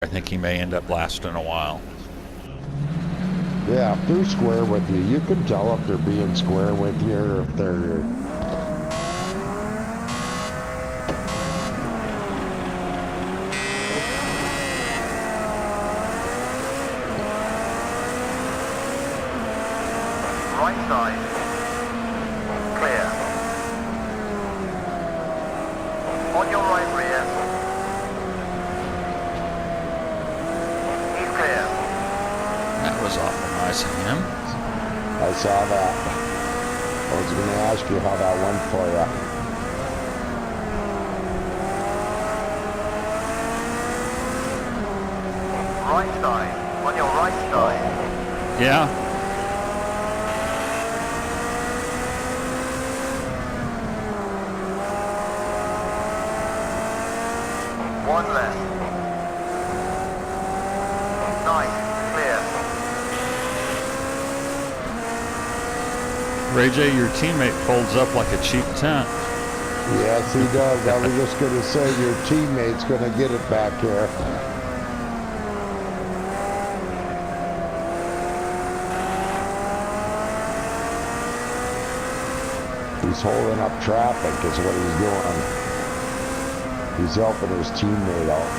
I think he may end up lasting a while. Yeah, if they're square with you, you can tell if they're being square with you or if they're... Right side. Clear. On your right rear. He's clear. That was awful nice of him. I saw that. I was going to ask you how that went for you. Right side. On your right side. Yeah. One left. Nice. Clear. Ray J, your teammate folds up like a cheap tent. Yes, he does. I was just going to say your teammate's going to get it back here. He's holding up traffic is what he's doing. He's helping his teammate out.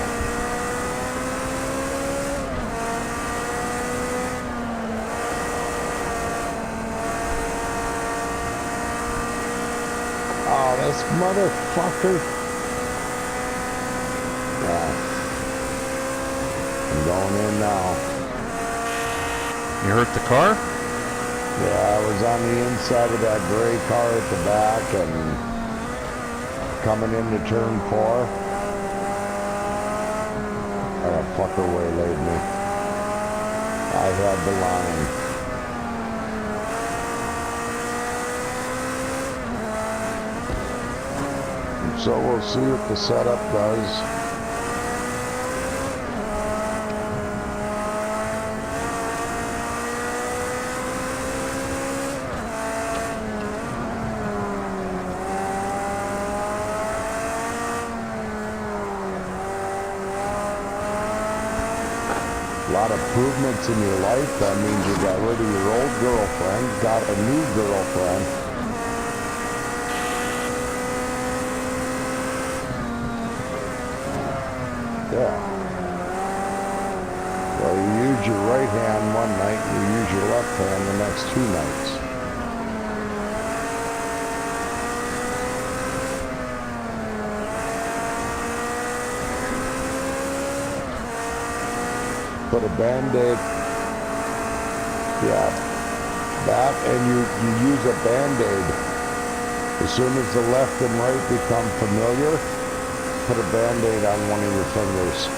Oh, this motherfucker. Yeah. I'm going in now. You hurt the car? Yeah, I was on the inside of that gray car at the back and coming into turn 4. And a fucker waylaid me. I had the line. And so we'll see what the setup does. A lot of improvements in your life. That means you got rid of your old girlfriend, got a new girlfriend. Yeah. Well, you use your right hand one night and you use your left hand the next 2 nights. Put a Band-Aid. Yeah. That and you use a Band-Aid. As soon as the left and right become familiar, put a Band-Aid on one of your fingers.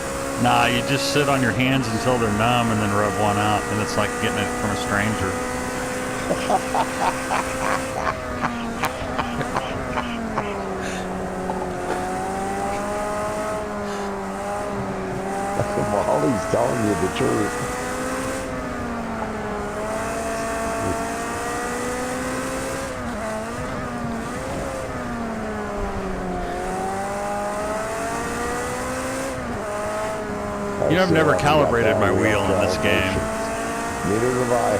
Nah, you just sit on your hands until they're numb and then rub one out, and it's like getting it from a stranger. Well, he's telling you the truth. You know, I've never calibrated my wheel in this game. Neither have I.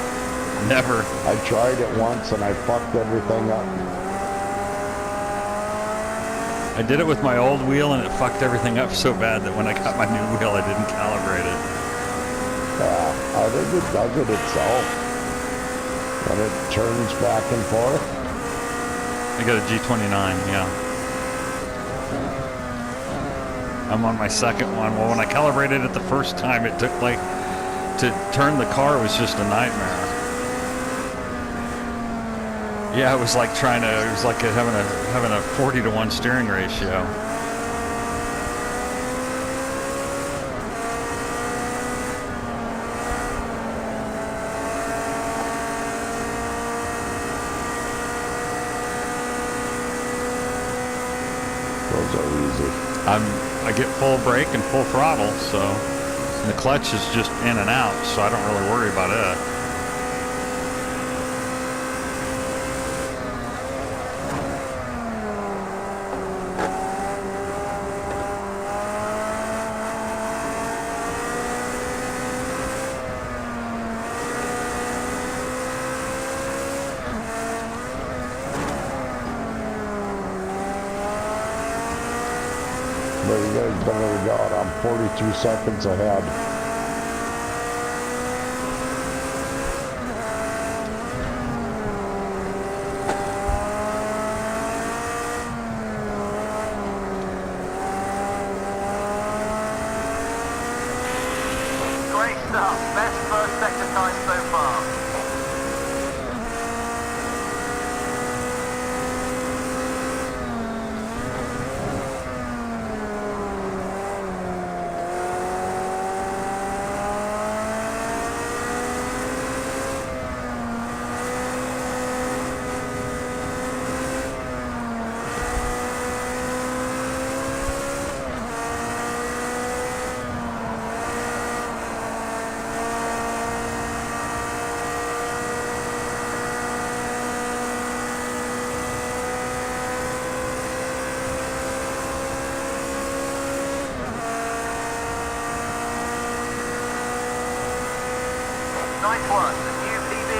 Never. I tried it once and I fucked everything up. I did it with my old wheel and it fucked everything up so bad that when I got my new wheel, I didn't calibrate it. Yeah, I think it does it itself. When it turns back and forth. I got a G29, yeah. I'm on my second one. Well, when I calibrated it the first time, it took like, to turn the car was just a nightmare. Yeah, it was like it was like having a 40-to-1 steering ratio. Those are easy. I get full brake and full throttle, so and the clutch is just in and out, so I don't really worry about it. but you guys better go out. I'm 42 seconds ahead. Great stuff. Best first sector time so far. Nice one. New PB.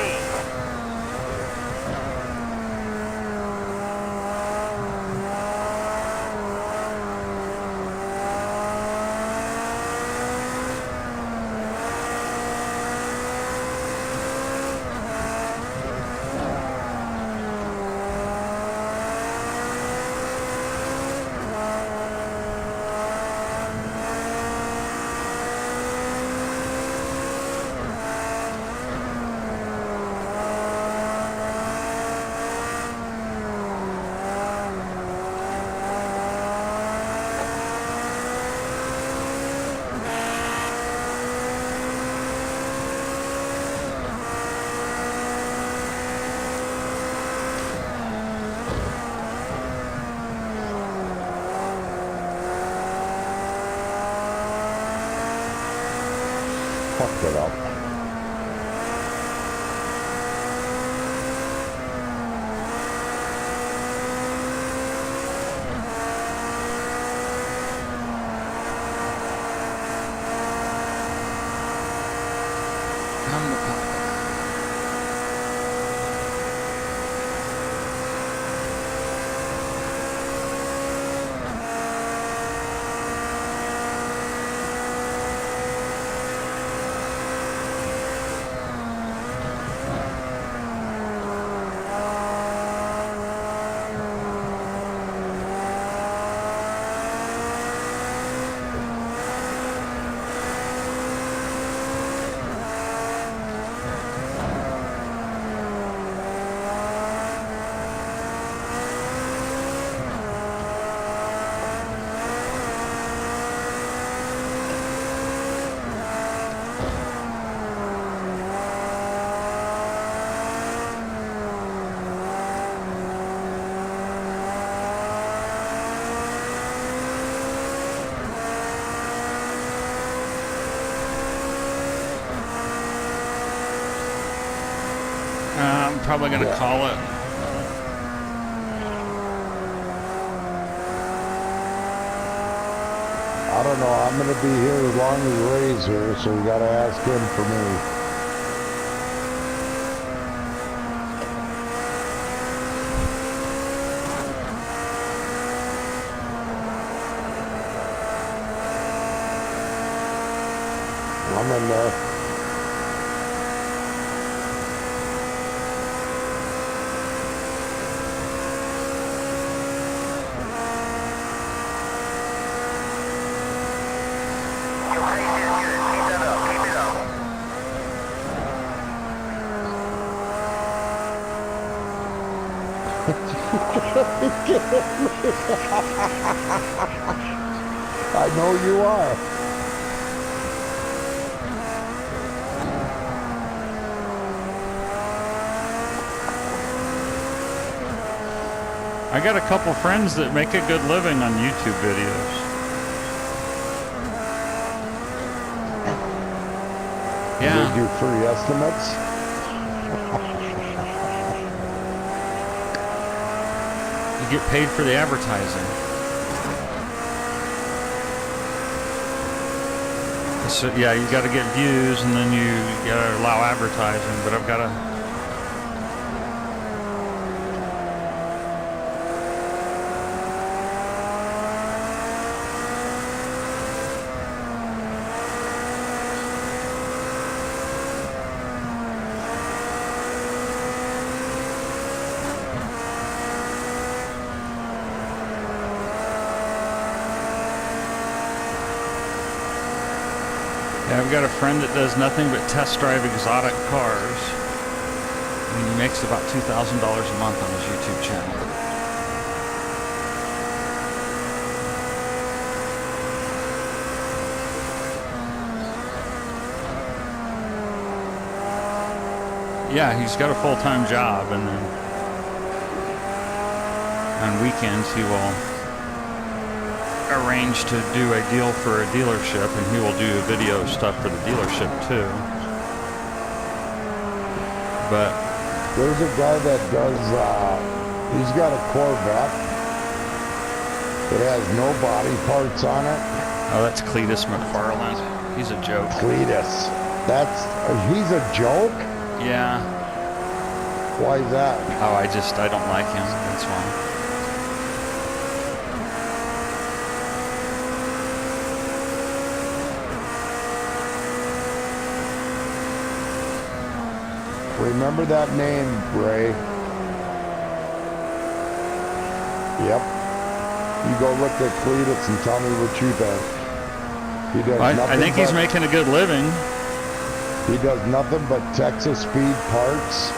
Fucked it up. I'm the pilot. I'm probably going to Yeah. call it. I don't know. I'm going to be here as long as Ray's here, so you got to ask him for me. I'm in there. Your pace is good. Keep that up. Keep it up. I know you are. I got a couple friends that make a good living on YouTube videos. They Yeah. do free estimates. You get paid for the advertising. So yeah, you got to get views, and then you got to allow advertising. But I've got to. Yeah, I've got a friend that does nothing but test drive exotic cars. And he makes about $2,000 a month on his YouTube channel. Yeah, he's got a full-time job, and then on weekends he will arrange to do a deal for a dealership, and he will do video stuff for the dealership too. But there's a guy that does, he's got a Corvette. It has no body parts on it. oh, that's Cletus McFarland. He's a joke. Cletus. He's a joke? Yeah. Why is that? Oh, I don't like him. That's why. Remember that name, Ray. Yep. You go look at Cletus and tell me what you think. He does I think he's making a good living. He does nothing but Texas Speed parts.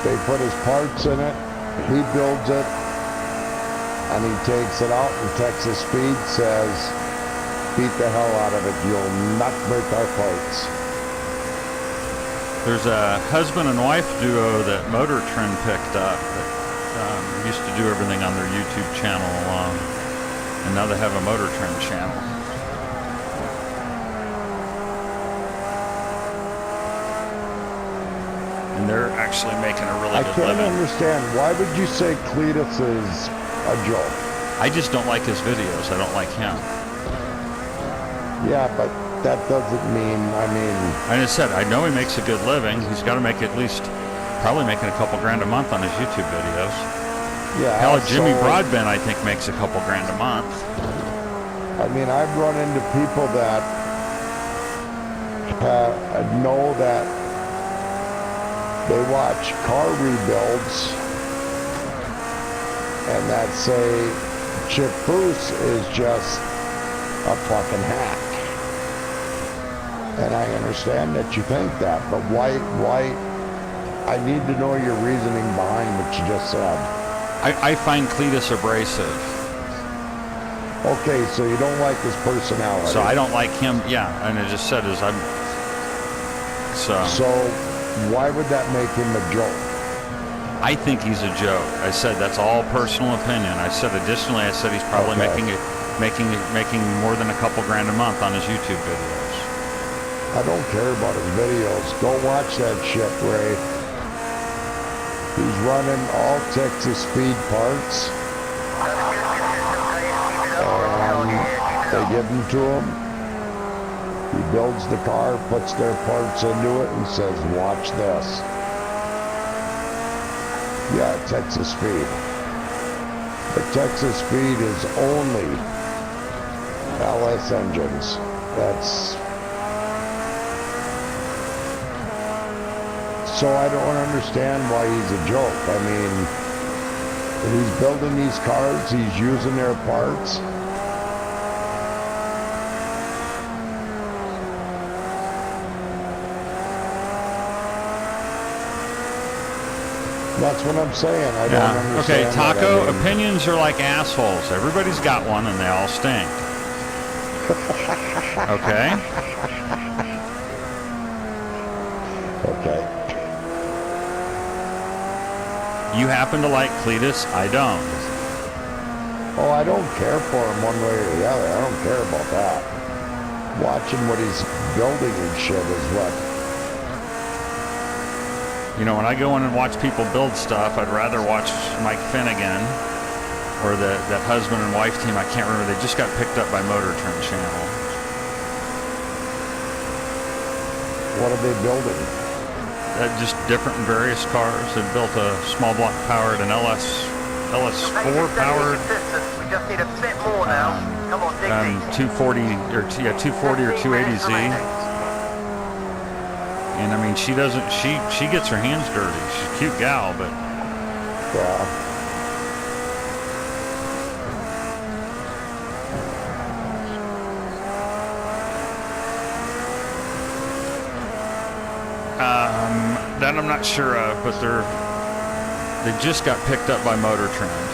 They put his parts in it, he builds it, and he takes it out, and Texas Speed says, beat the hell out of it, you'll not break our parts. There's a husband and wife duo that Motor Trend picked up that used to do everything on their YouTube channel alone, and now they have a Motor Trend channel. And they're actually making a really good living. I can't understand. Why would you say Cletus is a joke? I just don't like his videos. I don't like him. Yeah, but that doesn't mean, I just said, I know he makes a good living. He's got to make at least, probably making a couple grand a month on his YouTube videos. Yeah. Hell, Jimmy Broadbent, I think, makes a couple grand a month. I've run into people that know that they watch car rebuilds and that say Chip Foose is just a fucking hack. And I understand that you think that, but why, I need to know your reasoning behind what you just said. I find Cletus abrasive. Okay, so you don't like his personality. So I don't like him, yeah, and I just said So why would that make him a joke? I think he's a joke. I said that's all personal opinion. I said additionally, he's probably making more than a couple grand a month on his YouTube videos. I don't care about his videos. Go watch that shit, Ray. He's running all Texas Speed parts. And they give them to him. He builds the car, puts their parts into it, and says, watch this. Yeah, Texas Speed. But Texas Speed is only LS engines. So I don't understand why he's a joke. When he's building these cars, he's using their parts. That's what I'm saying. I don't understand. Okay, Taco, opinions are like assholes. Everybody's got one and they all stink. Okay? Okay. You happen to like Cletus, I don't. Oh, I don't care for him one way or the other. I don't care about that. Watching what he's building and shit is what... When I go in and watch people build stuff, I'd rather watch Mike Finnegan or that husband and wife team. I can't remember. They just got picked up by Motor Trend channel. What are they building? Just different and various cars. They built a small block powered, an LS4 powered. We just need a bit more now. Come on, dig deep. 240 or 280Z. And she doesn't. She gets her hands dirty. She's a cute gal, but yeah. that I'm not sure of, but they just got picked up by Motor Trend.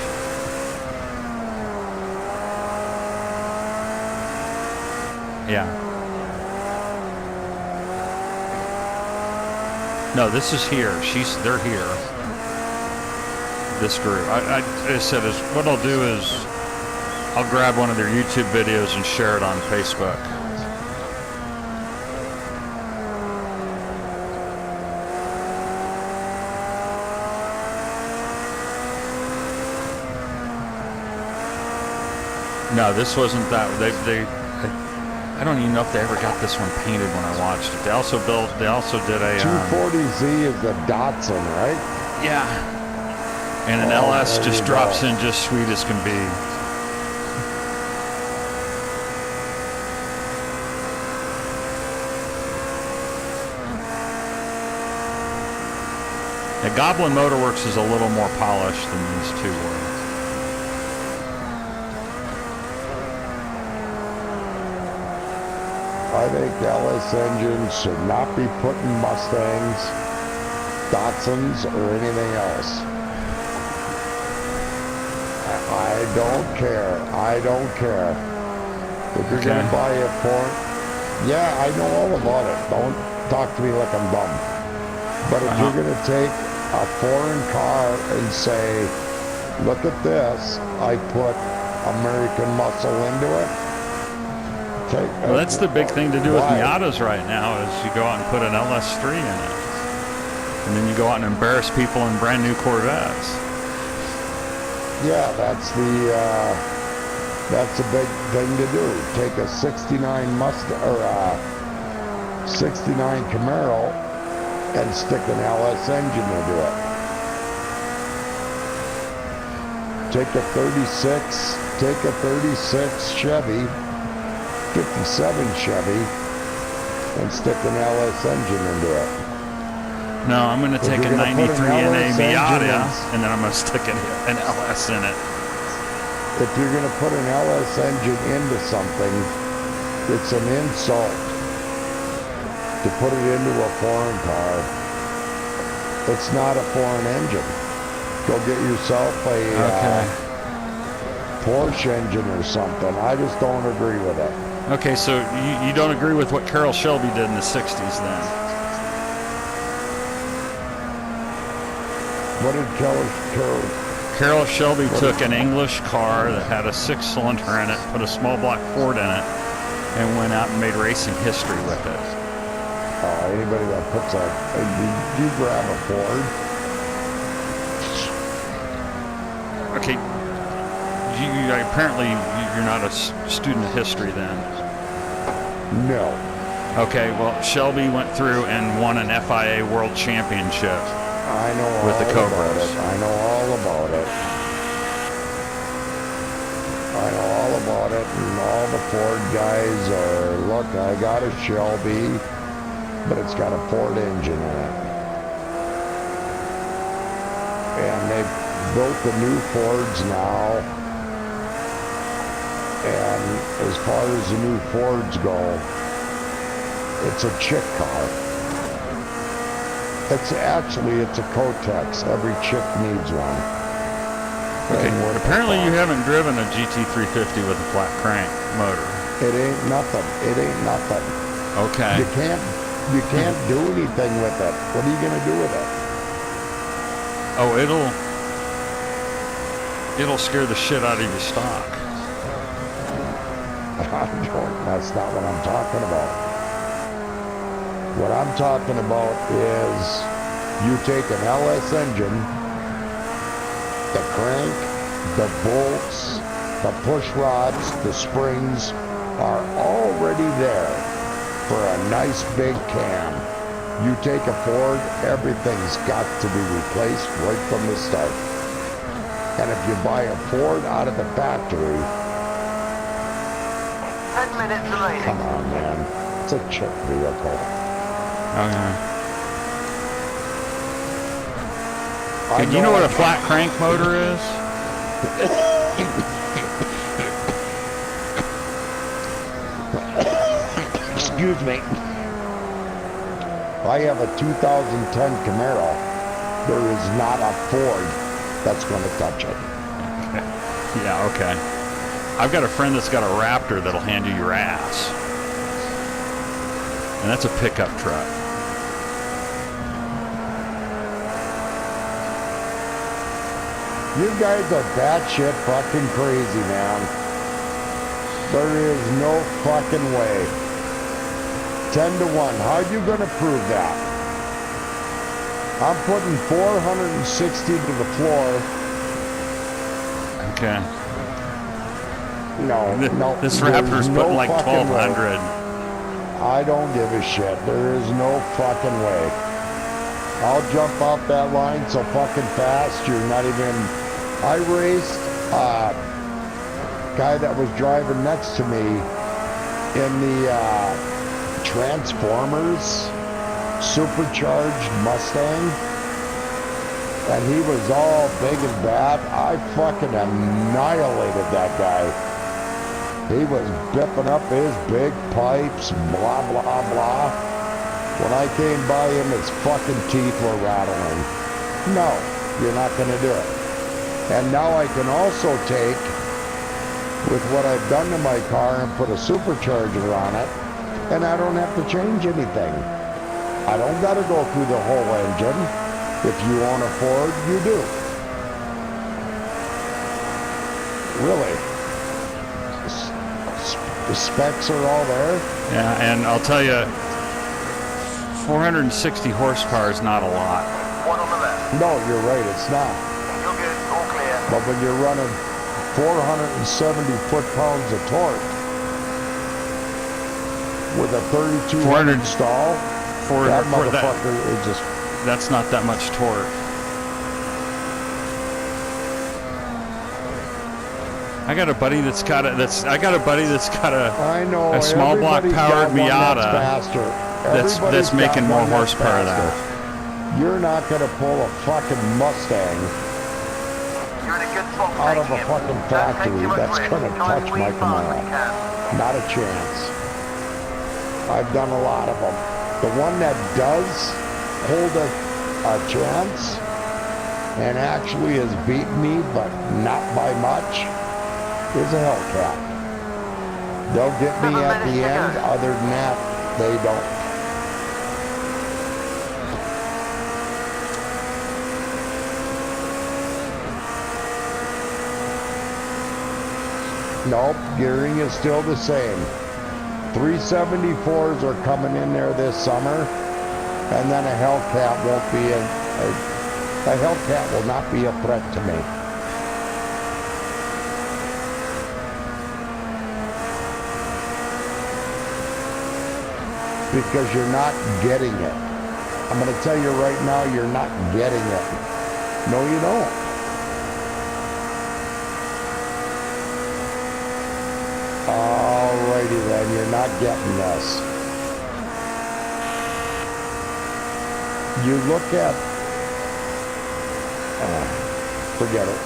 Yeah. No, this is here. They're here. This group. I said is what I'll do is I'll grab one of their YouTube videos and share it on Facebook. No, this wasn't that. I don't even know if they ever got this one painted when I watched it. They also did a 240Z is the Datsun, right? Yeah. And an LS just drops in just sweet as can be. Now, Goblin Motorworks is a little more polished than these two were. I think LS engines should not be put in Mustangs, Datsuns, or anything else. I don't care. I don't care. If you're going to buy a Ford, yeah, I know all about it. Don't talk to me like I'm dumb. But if you're going to take a foreign car and say, look at this, I put American muscle into it. Well, that's the big thing to do with Miatas right now is you go out and put an LS3 in it. And then you go out and embarrass people in brand new Corvettes. Yeah, that's a big thing to do. Take a 69 Mustang or a 69 Camaro and stick an LS engine into it. Take a 36 Chevy, 57 Chevy, and stick an LS engine into it. No, I'm going to take a 93 NA Miata, and then I'm going to stick an LS in it. If you're going to put an LS engine into something, it's an insult to put it into a foreign car. It's not a foreign engine. Go get yourself a Porsche engine or something. I just don't agree with it. Okay, so you don't agree with what Carroll Shelby did in the 60s then? What did Carroll Shelby took an English car that had a 6-cylinder in it, put a small block Ford in it, and went out and made racing history with it. Anybody that puts you grab a Ford. Okay, apparently you're not a student of history then. No. Okay, well, Shelby went through and won an FIA World Championship. I know with all the Cobras. About it. I know all about it. I know all about it, and all the Ford guys are, look, I got a Shelby, but it's got a Ford engine in it. And they built the new Fords now, and as far as the new Fords go, it's a chick car. It's a Kotex. Every chick needs one. Okay, apparently you haven't driven a GT350 with a flat crank motor. It ain't nothing. It ain't nothing. Okay. You can't do anything with it. What are you gonna do with it? Oh, it'll scare the shit out of your stock. That's not what I'm talking about. What I'm talking about is you take an LS engine, the crank, the bolts, the push rods, the springs are already there for a nice big cam. You take a Ford, everything's got to be replaced right from the start. And if you buy a Ford out of the factory, 10 minutes remaining. come on, man. It's a chick vehicle. Okay. Do you know what a flat crank motor is? Excuse me. I have a 2010 Camaro. There is not a Ford that's going to touch it. Yeah, okay. I've got a friend that's got a Raptor that'll hand you your ass. And that's a pickup truck. You guys are batshit fucking crazy, man. There is no fucking way. 10 to 1. How are you going to prove that? I'm putting 460 to the floor. Okay. No. This there's Raptor's no putting like fucking 1,200. way. I don't give a shit. There is no fucking way. I'll jump off that line so fucking fast. You're not even... I raced a guy that was driving next to me in the Transformers supercharged Mustang, and he was all big and bad. I fucking annihilated that guy. He was bipping up his big pipes, blah, blah, blah. When I came by him, his fucking teeth were rattling. No, you're not going to do it. And now I can also take, with what I've done to my car, and put a supercharger on it, and I don't have to change anything. I don't got to go through the whole engine. If you own a Ford, you do. Really. The specs are all there. Yeah, and I'll tell you, 460 horsepower is not a lot. One on the left. No, you're right, it's not. You're good. All clear. But when you're running 470 foot-pounds of torque with a 3200 stall, that motherfucker is just... That's not that much torque. I got a buddy that's got a I know, a small block everybody's powered got one Miata that's faster. that's Everybody's making got more one that's horsepower than faster. that. You're not gonna pull a fucking Mustang You're in a good spot for out of a taking him. fucking Don't take factory too much that's risk. gonna Try touch to my squeeze fast when you Camaro. can. Not a chance. I've done a lot of them. The one that does hold a chance and actually has beaten me, but not by much, is a Hellcat. They'll get me 7 at the minutes to end. go. Other than that, they don't. Nope, gearing is still the same. 374s are coming in there this summer, and then a Hellcat won't be a Hellcat will not be a threat to me. Because you're not getting it. I'm going to tell you right now, you're not getting it. No, you don't. Alrighty then, you're not getting this. You look at... forget it.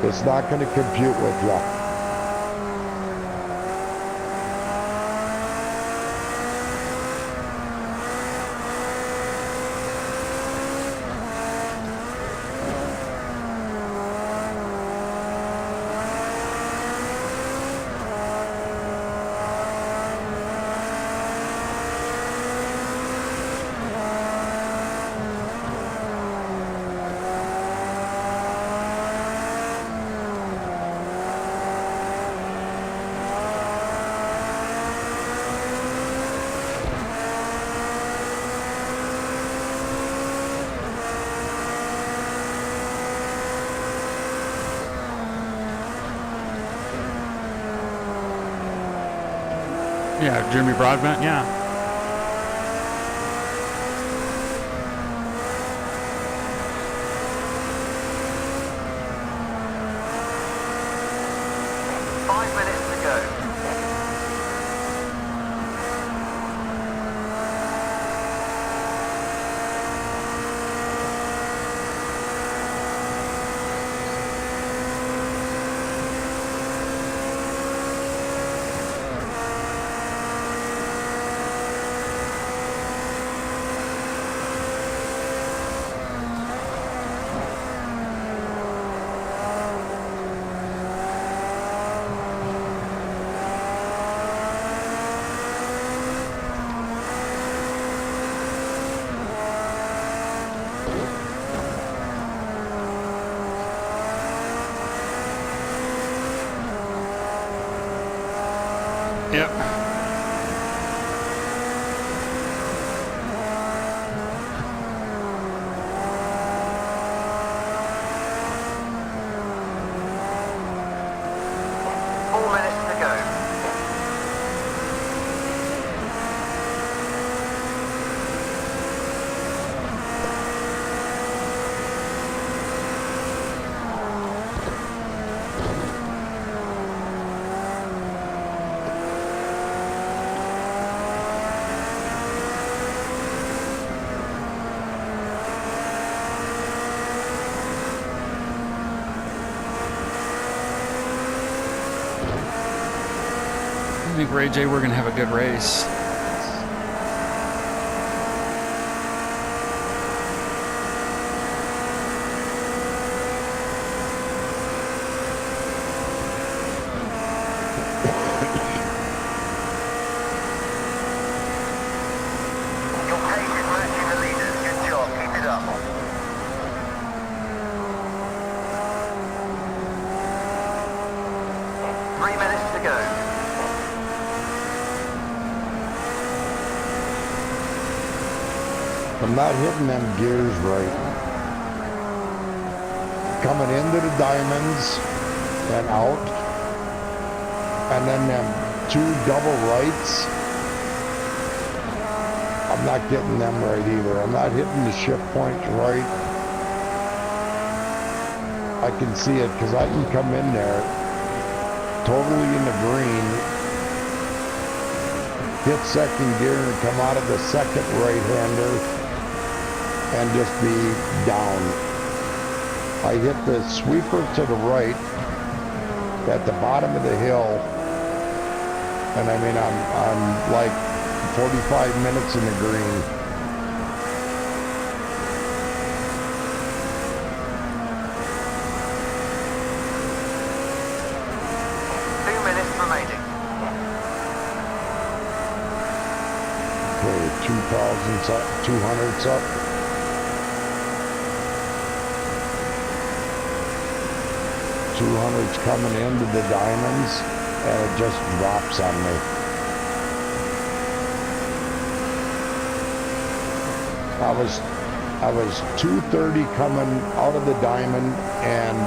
It's not going to compute with you. Yeah, Jimmy Broadbent, yeah. Yep. Four minutes to go. I think, Ray J, we're going to have a good race. Your pace is matching the leaders. Good job. Keep it up. Three minutes to go. I'm not hitting them gears right. Coming into the diamonds and out. And then them two double rights. I'm not getting them right either. I'm not hitting the shift points right. I can see it because I can come in there totally in the green, hit second gear and come out of the second right-hander and just be down. I hit the sweeper to the right at the bottom of the hill, and I mean I'm like 45 minutes in the green. Okay, 2,000's up, 200's up. 200's coming into the diamonds, and it just drops on me. I was 230 coming out of the diamond and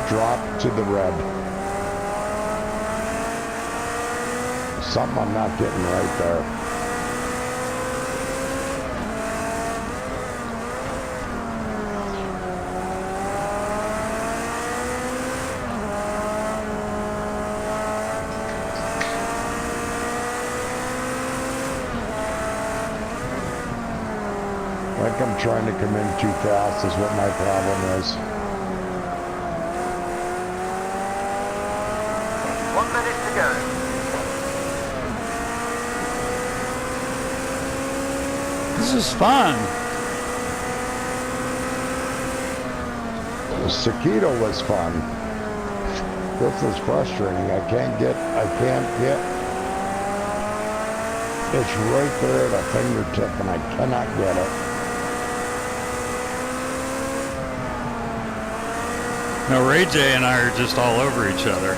dropped to the red. Something I'm not getting right there. I think I'm trying to come in too fast is what my problem is. 1 minute to go. This is fun. The Sugo was fun. This is frustrating. I can't get. It's right there at a fingertip and I cannot get it. No, Ray J and I are just all over each other.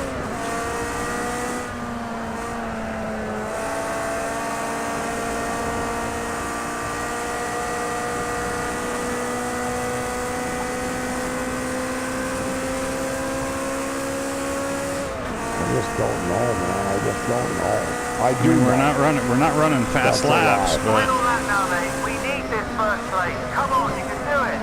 I just don't know, man. I just don't know. I mean, we're not running fast laps, but Final lap now, mate. We need this first place. Come on, you can do it.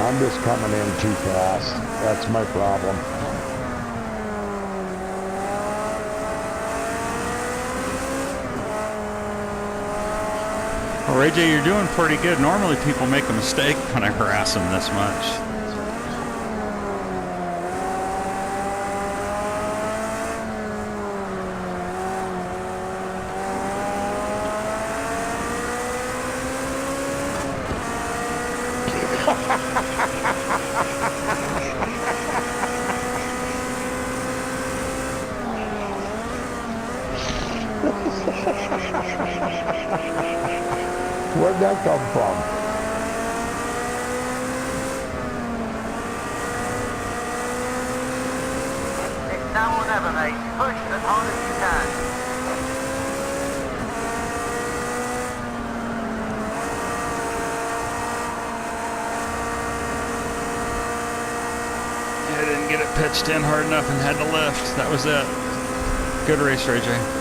I'm just coming in too fast. That's my problem. well, Ray J, you're doing pretty good. Normally people make a mistake when I harass them this much. Where'd that come from? mate. Push as hard as you can. I didn't get it pitched in hard enough and had to lift. That was it. Good race, Ray J.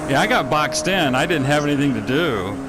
Yeah, I got boxed in. I didn't have anything to do.